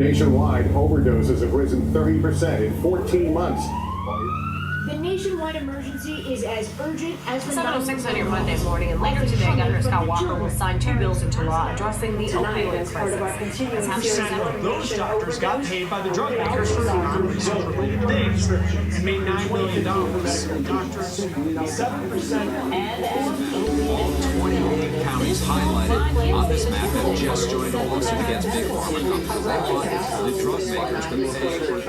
Nationwide, overdoses have risen 30% in 14 months. The nationwide emergency is as urgent as the 7:06 on your Monday morning, and later today, Governor Scott Walker will sign 2 bills into law addressing the opioid crisis. Those doctors got paid by the drug makers for non-research-related things and made $9 million. Doctors, 7%. All 28 counties highlighted on this map have just joined a lawsuit against big pharma companies. They want the drug makers to pay for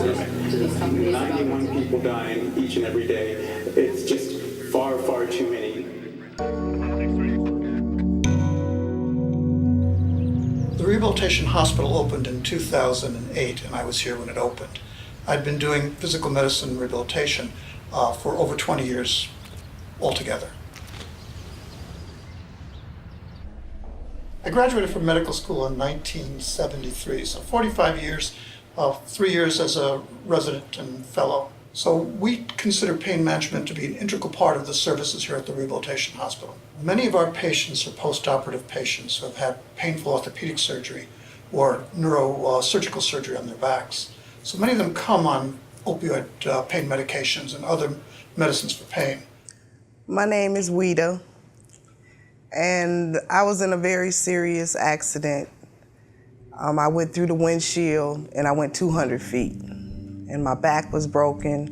their 91 people dying each and every day. It's just far, far too many. The rehabilitation hospital opened in 2008, and I was here when it opened. I'd been doing physical medicine rehabilitation for over 20 years altogether. I graduated from medical school in 1973, so 45 years, 3 years as a resident and fellow. So we consider pain management to be an integral part of the services here at the rehabilitation hospital. Many of our patients are post-operative patients who have had painful orthopedic surgery or neurosurgical surgery on their backs. So many of them come on opioid pain medications and other medicines for pain. My name is Wida, and I was in a very serious accident. I went through the windshield and I went 200 feet, and my back was broken.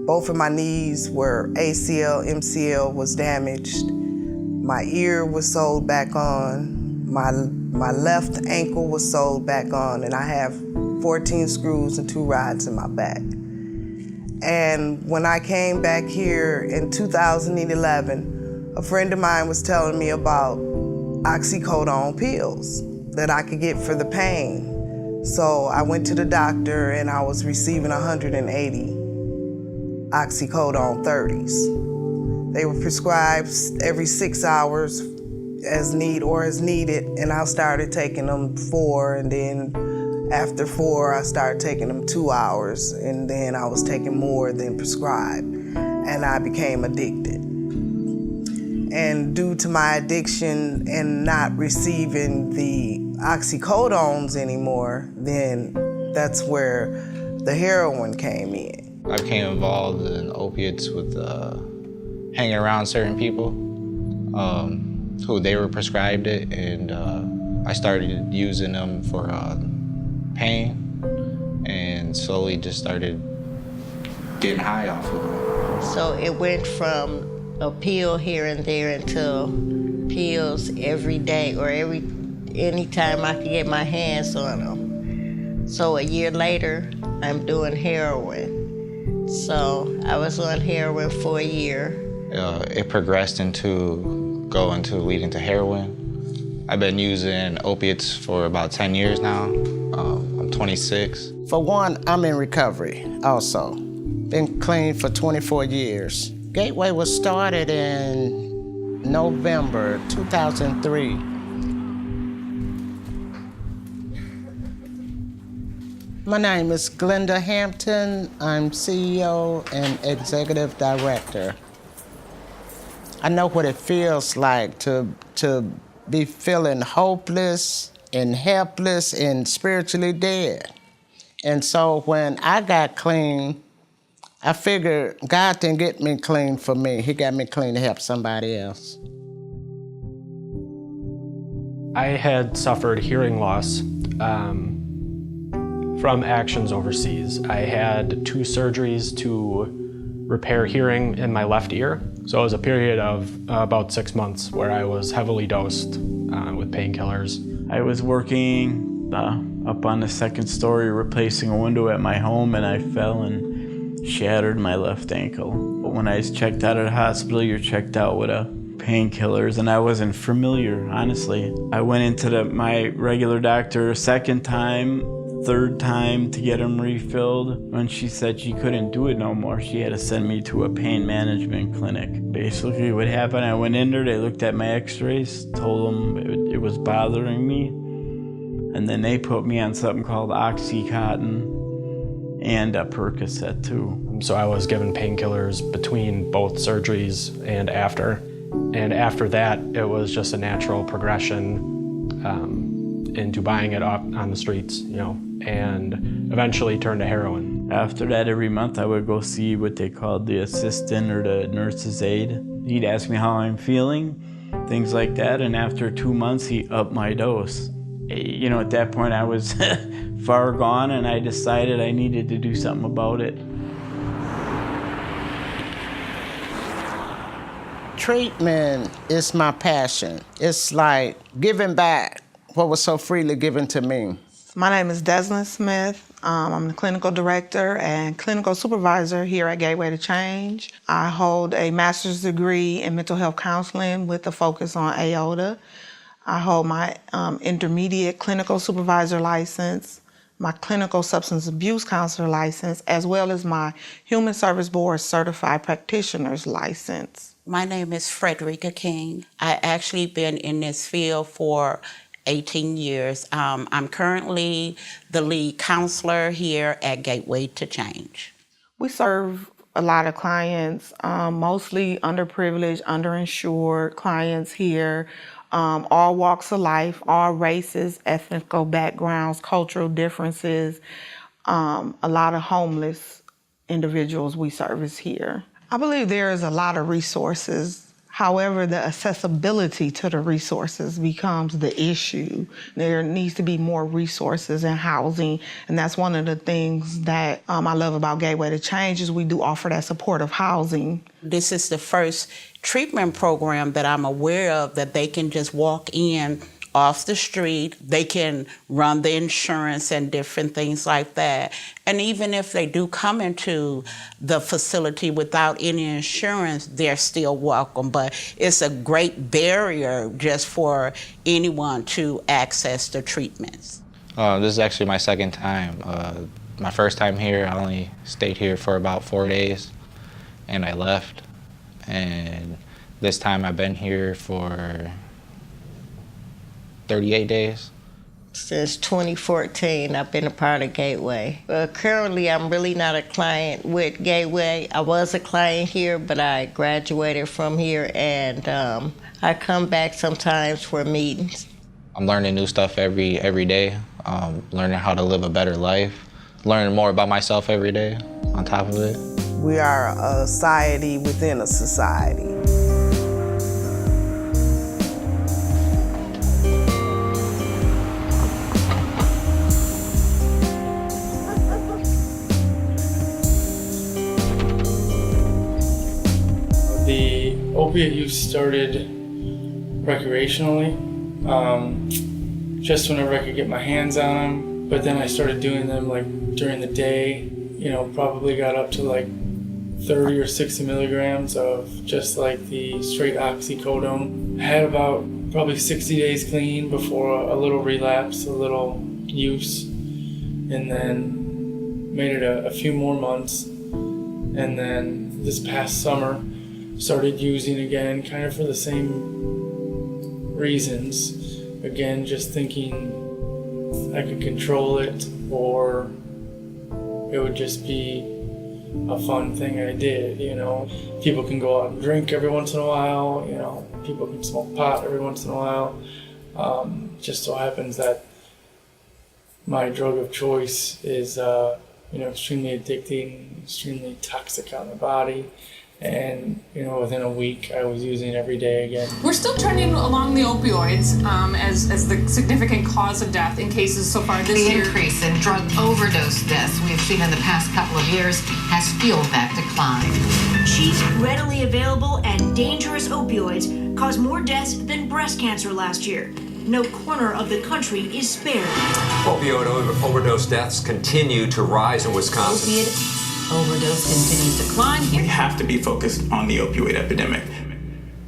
Both of my knees were ACL, MCL was damaged. My ear was sewed back on. My left ankle was sewed back on, and I have 14 screws and 2 rods in my back. And when I came back here in 2011, a friend of mine was telling me about oxycodone pills that I could get for the pain. So I went to the doctor and I was receiving 180 oxycodone 30s. They were prescribed every 6 hours as needed, and I started taking them 4, and then after 4, I started taking them 2 hours, and then I was taking more than prescribed, and I became addicted. And due to my addiction and not receiving the oxycodones anymore, then that's where the heroin came in. I became involved in opiates with hanging around certain people who they were prescribed it, and I started using them for pain, and slowly just started getting high off of them. So it went from a pill here and there until pills every day or anytime I could get my hands on them. So a year later, I'm doing heroin. So I was on heroin for a year. It progressed leading to heroin. I've been using opiates for about 10 years now. I'm 26. For one, I'm in recovery also. Been clean for 24 years. Gateway was started in November 2003. My name is Glenda Hampton. I'm CEO and Executive Director. I know what it feels like to be feeling hopeless and helpless and spiritually dead. And so when I got clean, I figured God didn't get me clean for me. He got me clean to help somebody else. I had suffered hearing loss from actions overseas. I had 2 surgeries to repair hearing in my left ear. So it was a period of about 6 months where I was heavily dosed with painkillers. I was working up on the 2nd story replacing a window at my home, and I fell and shattered my left ankle. But when I was checked out of the hospital, you're checked out with painkillers, and I wasn't familiar, honestly. I went into my regular doctor a 2nd time, 3rd time to get them refilled. When she said she couldn't do it no more, she had to send me to a pain management clinic. Basically what happened, I went in there, they looked at my x-rays, told them it was bothering me, and then they put me on something called Oxycontin and a Percocet too. So I was given painkillers between both surgeries and after. And after that, it was just a natural progression into buying it up on the streets, and eventually turned to heroin. After that, every month I would go see what they called the assistant or the nurse's aide. He'd ask me how I'm feeling, things like that, and after 2 months, he upped my dose. At that point, I was far gone, and I decided I needed to do something about it. Treatment is my passion. It's like giving back what was so freely given to me. My name is Deslyn Smith. I'm the clinical director and clinical supervisor here at Gateway to Change. I hold a master's degree in mental health counseling with a focus on AOTA. I hold my intermediate clinical supervisor license, my clinical substance abuse counselor license, as well as my Human Service Board certified practitioner's license. My name is Frederica King. I actually been in this field for 18 years. I'm currently the lead counselor here at Gateway to Change. We serve a lot of clients, mostly underprivileged, underinsured clients here, all walks of life, all races, ethnical backgrounds, cultural differences, a lot of homeless individuals we service here. I believe there is a lot of resources. However, the accessibility to the resources becomes the issue. There needs to be more resources in housing, and that's one of the things that I love about Gateway to Change is we do offer that supportive housing. This is the first treatment program that I'm aware of that they can just walk in off the street. They can run the insurance and different things like that. And even if they do come into the facility without any insurance, they're still welcome. But it's a great barrier just for anyone to access the treatments. This is actually my second time. My first time here, I only stayed here for about 4 days, and I left. And this time I've been here for 38 days. Since 2014, I've been a part of Gateway. Currently, I'm really not a client with Gateway. I was a client here, but I graduated from here, and I come back sometimes for meetings. I'm learning new stuff every day, learning how to live a better life, learning more about myself every day on top of it. We are a society within a society. The opiate use started recreationally, just whenever I could get my hands on them. But then I started doing them like during the day, probably got up to like 30 or 60 milligrams of just like the straight oxycodone. I had about probably 60 days clean before a little relapse, a little use, and then made it a few more months. And then this past summer, started using again, kind of for the same reasons. Again, just thinking I could control it, or it would just be a fun thing I did, People can go out and drink every once in a while, people can smoke pot every once in a while. Just so happens that my drug of choice is, extremely addicting, extremely toxic on the body. And, within a week, I was using it every day again. We're still trending along the opioids as the significant cause of death in cases so far this year. The increase in drug overdose deaths we've seen in the past couple of years has fueled that decline. Cheap, readily available, and dangerous opioids caused more deaths than breast cancer last year. No corner of the country is spared. Opioid overdose deaths continue to rise in Wisconsin. Opiate overdose continues to climb. We have to be focused on the opioid epidemic.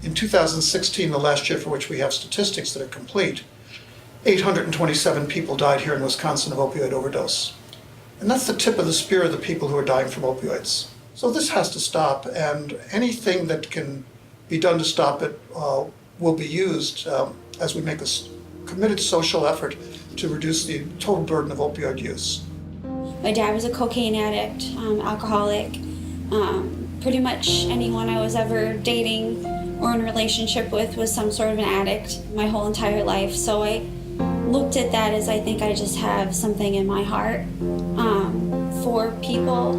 In 2016, the last year for which we have statistics that are complete, 827 people died here in Wisconsin of opioid overdose. And that's the tip of the spear of the people who are dying from opioids. So this has to stop, and anything that can be done to stop it will be used as we make a committed social effort to reduce the total burden of opioid use. My dad was a cocaine addict, alcoholic. Pretty much anyone I was ever dating or in a relationship with was some sort of an addict my whole entire life. So I looked at that as I think I just have something in my heart for people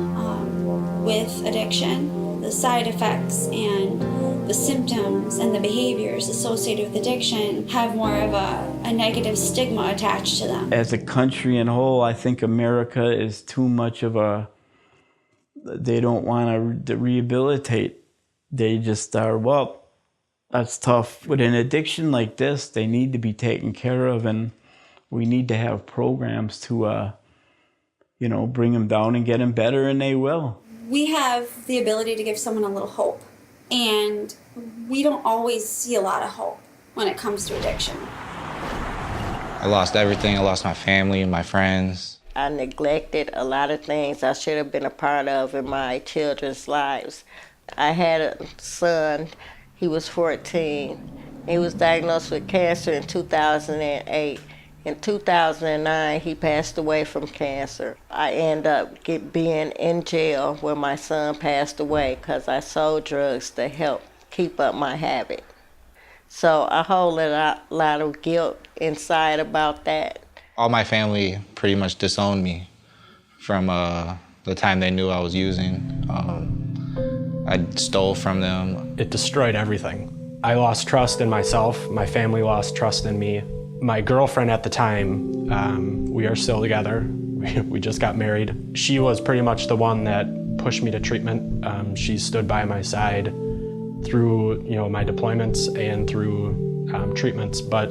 with addiction. The side effects and the symptoms and the behaviors associated with addiction have more of a negative stigma attached to them. As a country in whole, I think America is too much of a, they don't want to rehabilitate. They just are, well, that's tough. With an addiction like this, they need to be taken care of, and we need to have programs to, you know, bring them down and get them better, and they will. We have the ability to give someone a little hope, and we don't always see a lot of hope when it comes to addiction. I lost everything. I lost my family, my friends. I neglected a lot of things I should have been a part of in my children's lives. I had a son, he was 14. He was diagnosed with cancer in 2008. In 2009, he passed away from cancer. I ended up being in jail where my son passed away because I sold drugs to help keep up my habit. So I hold a lot of guilt inside about that. All my family pretty much disowned me from the time they knew I was using. I stole from them. It destroyed everything. I lost trust in myself. My family lost trust in me. My girlfriend at the time, we are still together. We just got married. She was pretty much the one that pushed me to treatment. She stood by my side through, you know, my deployments and through treatments, but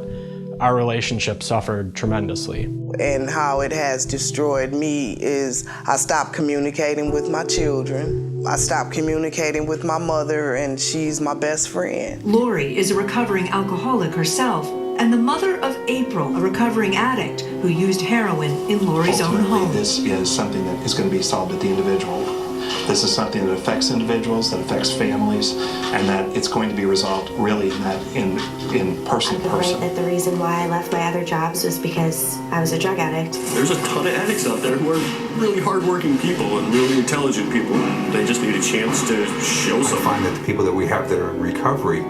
our relationship suffered tremendously. And how it has destroyed me is I stopped communicating with my children. I stopped communicating with my mother, and she's my best friend. Lori is a recovering alcoholic herself, and the mother of April, a recovering addict who used heroin in Lori's own home. This is something that is going to be solved at the individual. This is something that affects individuals, that affects families, and that it's going to be resolved really in person to person. That the reason why I left my other jobs was because I was a drug addict. There's a ton of addicts out there who are really hardworking people and really intelligent people. They just need a chance to show something. I find that the people that we have that are in recovery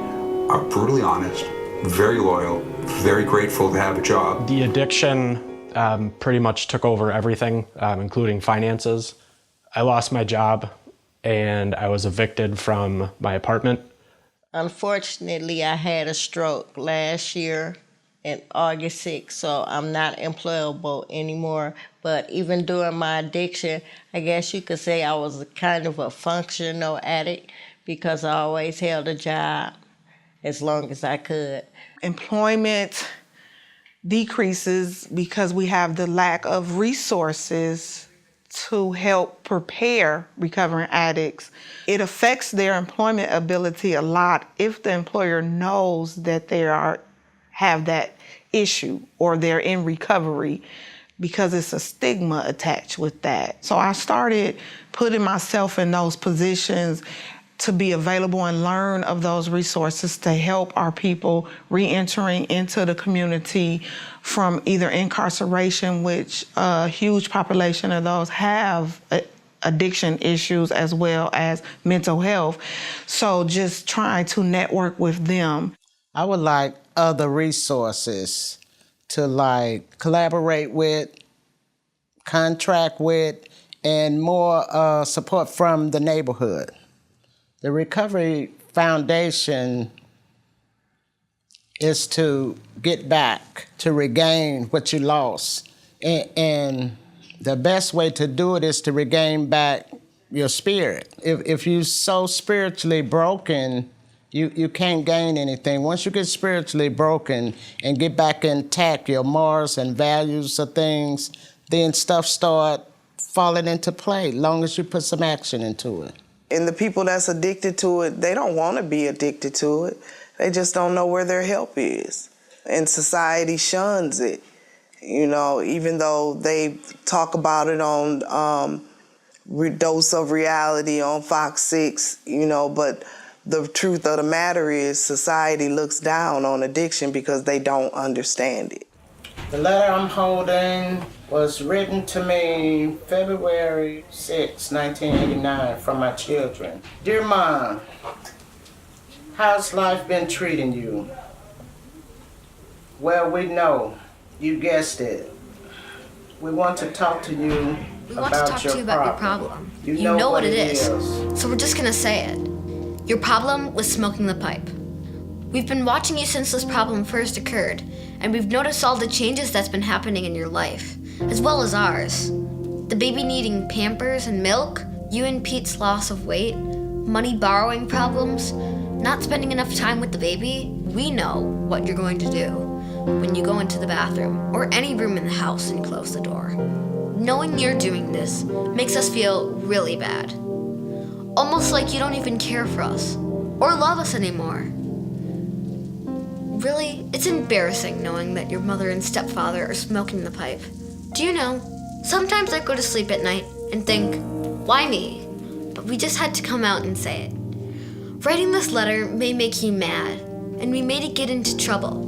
are brutally honest, very loyal, very grateful to have a job. The addiction pretty much took over everything, including finances. I lost my job and I was evicted from my apartment. Unfortunately, I had a stroke last year in August 6th, so I'm not employable anymore. But even during my addiction, I guess you could say I was kind of a functional addict because I always held a job as long as I could. Employment decreases because we have the lack of resources to help prepare recovering addicts. It affects their employment ability a lot if the employer knows that they have that issue or they're in recovery, because it's a stigma attached with that. So I started putting myself in those positions to be available and learn of those resources to help our people re-entering into the community from either incarceration, which a huge population of those have addiction issues as well as mental health. So just trying to network with them. I would like other resources to like collaborate with, contract with, and more support from the neighborhood. The Recovery Foundation is to get back, to regain what you lost. And the best way to do it is to regain back your spirit. If you're so spiritually broken, you can't gain anything. Once you get spiritually broken and get back intact, your morals and values of things, then stuff start falling into play, long as you put some action into it. And the people that's addicted to it, they don't want to be addicted to it. They just don't know where their help is. And society shuns it. You know, even though they talk about it on Dose of Reality on Fox 6, you know, but the truth of the matter is society looks down on addiction because they don't understand it. The letter I'm holding was written to me February 6, 1989 from my children. Dear Mom, how's life been treating you? Well, we know You guessed it. We want to talk to you We want to talk to you about your problem. You know what it is. So we're just gonna say it. Your problem was smoking the pipe. We've been watching you since this problem first occurred, and we've noticed all the changes that's been happening in your life, as well as ours. The baby needing Pampers and milk, you and Pete's loss of weight, money borrowing problems, not spending enough time with the baby. We know what you're going to do when you go into the bathroom or any room in the house and close the door. Knowing you're doing this makes us feel really bad. Almost like you don't even care for us or love us anymore. Really, it's embarrassing knowing that your mother and stepfather are smoking the pipe. Do you know, sometimes I go to sleep at night and think, why me? But we just had to come out and say it. Writing this letter may make you mad, and we may get into trouble.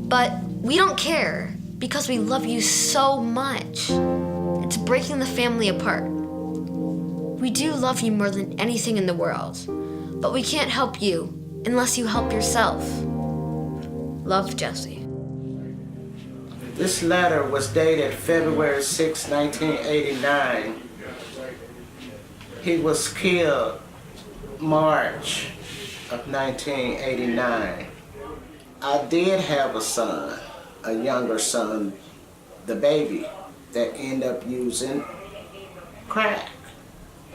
But we don't care, because we love you so much. It's breaking the family apart. We do love you more than anything in the world, but we can't help you unless you help yourself. Love, Jesse. This letter was dated February 6, 1989. He was killed March of 1989. I did have a son, a younger son, the baby, that ended up using crack.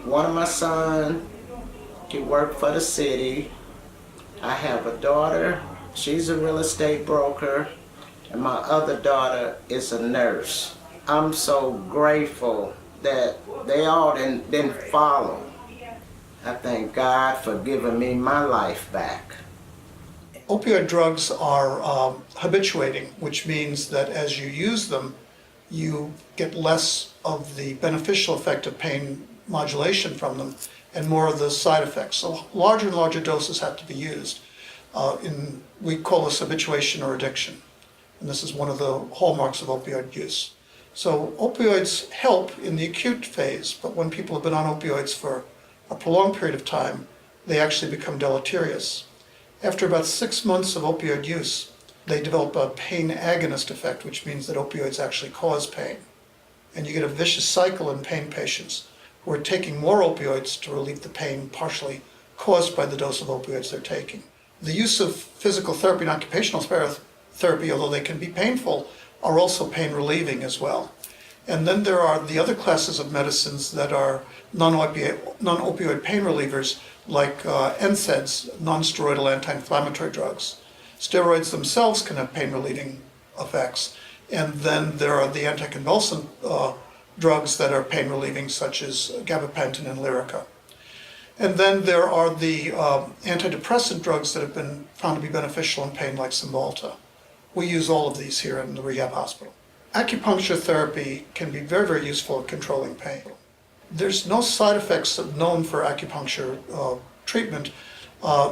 One of my sons, he worked for the city. I have a daughter, she's a real estate broker, and my other daughter is a nurse. I'm so grateful that they all didn't follow. I thank God for giving me my life back. Opioid drugs are habituating, which means that as you use them, you get less of the beneficial effect of pain modulation from them and more of the side effects. So larger and larger doses have to be used. We call this habituation or addiction. And this is one of the hallmarks of opioid use. So opioids help in the acute phase, but when people have been on opioids for a prolonged period of time, they actually become deleterious. After about 6 months of opioid use, they develop a pain agonist effect, which means that opioids actually cause pain. And you get a vicious cycle in pain patients who are taking more opioids to relieve the pain partially caused by the dose of opioids they're taking. The use of physical therapy and occupational therapy, although they can be painful, are also pain relieving as well. And then there are the other classes of medicines that are non-opioid pain relievers, like NSAIDs, non-steroidal anti-inflammatory drugs. Steroids themselves can have pain relieving effects. And then there are the anticonvulsant drugs that are pain relieving, such as gabapentin and Lyrica. And then there are the antidepressant drugs that have been found to be beneficial in pain, like Cymbalta. We use all of these here in the rehab hospital. Acupuncture therapy can be very, very useful at controlling pain. There's no side effects known for acupuncture treatment,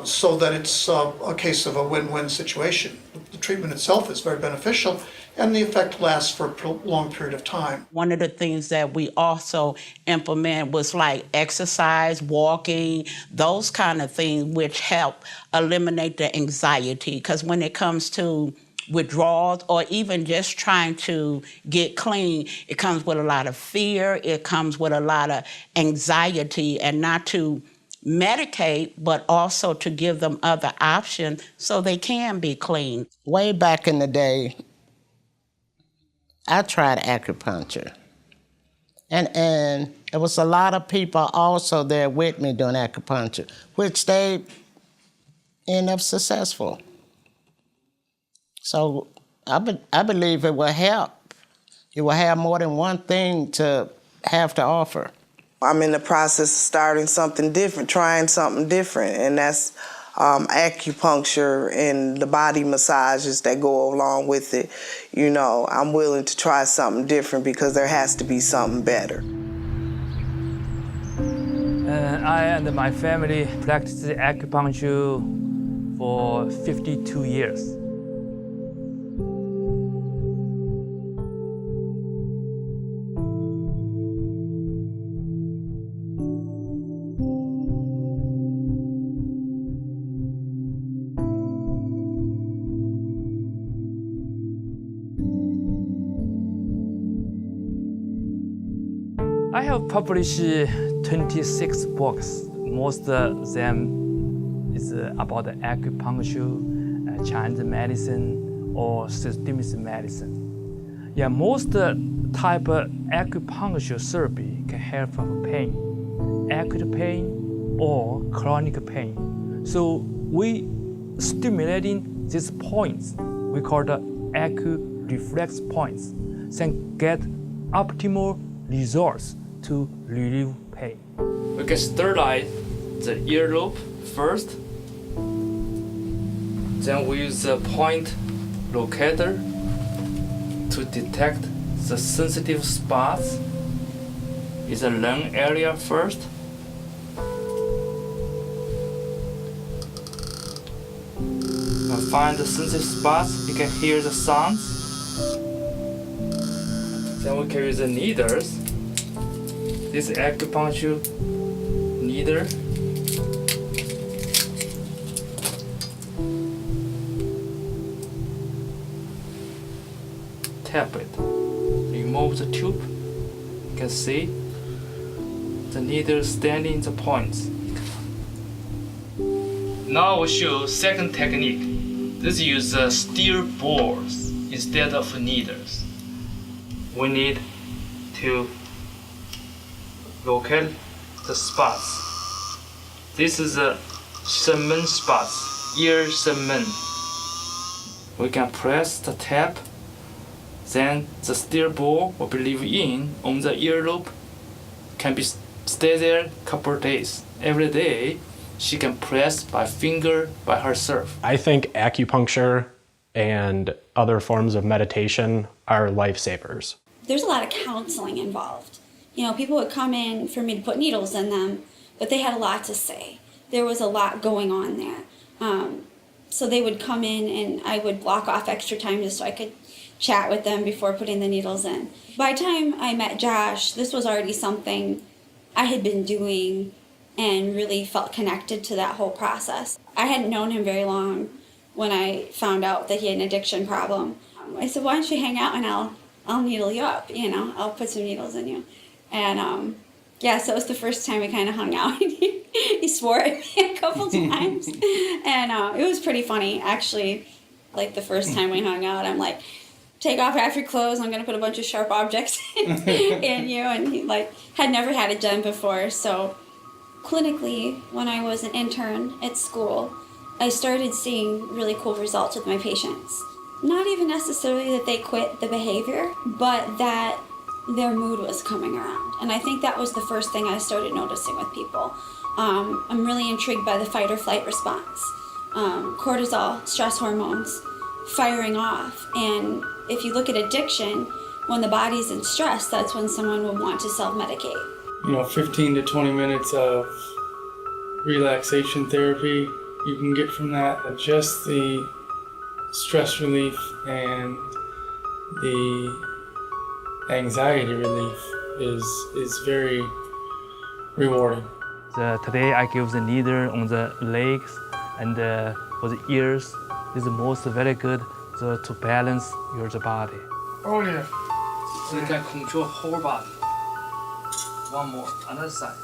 so that it's a case of a win-win situation. The treatment itself is very beneficial, and the effect lasts for a prolonged period of time. One of the things that we also implement was like exercise, walking, those kind of things, which help eliminate the anxiety. Because when it comes to withdrawals or even just trying to get clean, it comes with a lot of fear, it comes with a lot of anxiety, and not to medicate, but also to give them other options so they can be clean. Way back in the day, I tried acupuncture. And there was a lot of people also there with me doing acupuncture, which they end up successful. So I believe it will help. It will have more than one thing to have to offer. I'm in the process of starting something different, trying something different, and that's acupuncture and the body massages that go along with it. You know, I'm willing to try something different because there has to be something better. I and my family practiced acupuncture for 52 years. I have published 26 books. Most of them is about acupuncture, Chinese medicine, or systemic medicine. Yeah, most type of acupuncture therapy can help with pain, acute pain or chronic pain. So we stimulating these points, we call the acu-reflex points, then get optimal results to relieve pain. We can sterilize the earlobe first. Then we use the point locator to detect the sensitive spots in the lung area first. When find the sensitive spots, you can hear the sounds. Then we can use the needles. This acupuncture needle. Tap it. Remove the tube. You can see the needle standing in the points. Now we'll show second technique. This uses steel balls instead of needles. We need to locate the spots. This is a cement spots, ear cement. We can press the tap, then the steel ball will be leave in on the earlobe. Can be stay there a couple of days. Every day, she can press by finger by herself. I think acupuncture and other forms of meditation are lifesavers. There's a lot of counseling involved. You know, people would come in for me to put needles in them, but they had a lot to say. There was a lot going on there. So they would come in and I would block off extra time just so I could chat with them before putting the needles in. By the time I met Josh, this was already something I had been doing and really felt connected to that whole process. I hadn't known him very long when I found out that he had an addiction problem. I said, why don't you hang out and I'll needle you up, you know, I'll put some needles in you. And yeah, so it was the first time we kind of hung out. He swore at me a couple times. And it was pretty funny, actually. Like the first time we hung out, I'm like, take off half your clothes, I'm gonna put a bunch of sharp objects in you. And he like had never had it done before. So clinically, when I was an intern at school, I started seeing really cool results with my patients. Not even necessarily that they quit the behavior, but that their mood was coming around. And I think that was the first thing I started noticing with people. I'm really intrigued by the fight or flight response. Cortisol, stress hormones, firing off. And if you look at addiction, when the body's in stress, that's when someone will want to self-medicate. You know, 15 to 20 minutes of relaxation therapy you can get from that. Just the stress relief and the anxiety relief is very rewarding. Today I give the needle on the legs and for the ears. This is most very good to balance your body. Oh yeah. So you can control whole body. One more, another side.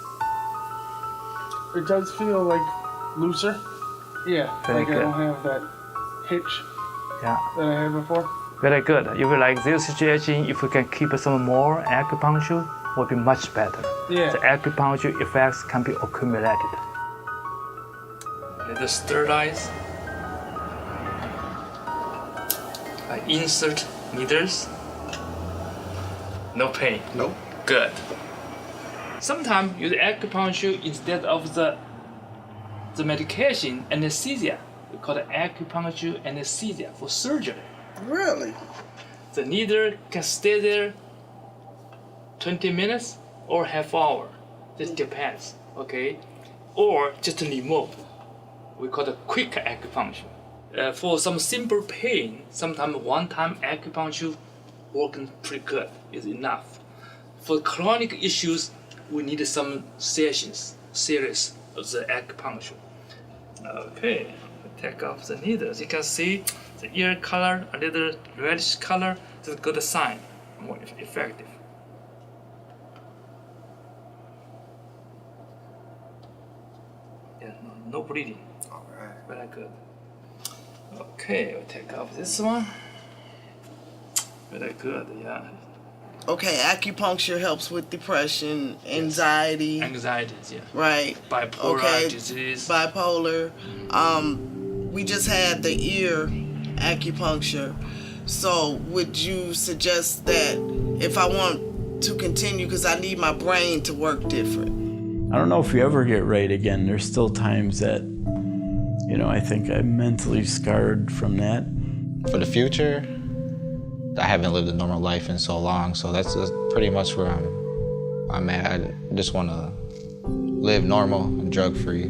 It does feel like looser. Yeah, Very like good. I don't have that hitch Yeah. that I had before. Very good. If you like this situation, if we can keep some more acupuncture, will be much better. Yeah. The acupuncture effects can be accumulated. Let us sterilize. I insert needles. No pain. Nope. Good. Sometimes use acupuncture instead of the medication anesthesia. We call it acupuncture anesthesia for surgery. Really? The needle can stay there 20 minutes or half hour. This depends, okay? Or just remove. We call it quick acupuncture. For some simple pain, sometimes one-time acupuncture working pretty good is enough. For chronic issues, we need some sessions, series of the acupuncture. Okay, take off the needles. You can see the ear color, a little reddish color. That's a good sign, more effective. no bleeding. All right. Very good. Okay, we'll take off this one. Very good, yeah. Okay, acupuncture helps with depression, anxiety. Anxieties, yeah. Right. Bipolar disease. Bipolar. We just had the ear acupuncture. So would you suggest that if I want to continue, because I need my brain to work different? I don't know if you ever get right again. There's still times that, you know, I think I'm mentally scarred from that. For the future, I haven't lived a normal life in so long, so that's pretty much where I'm at. I just want to live normal and drug-free.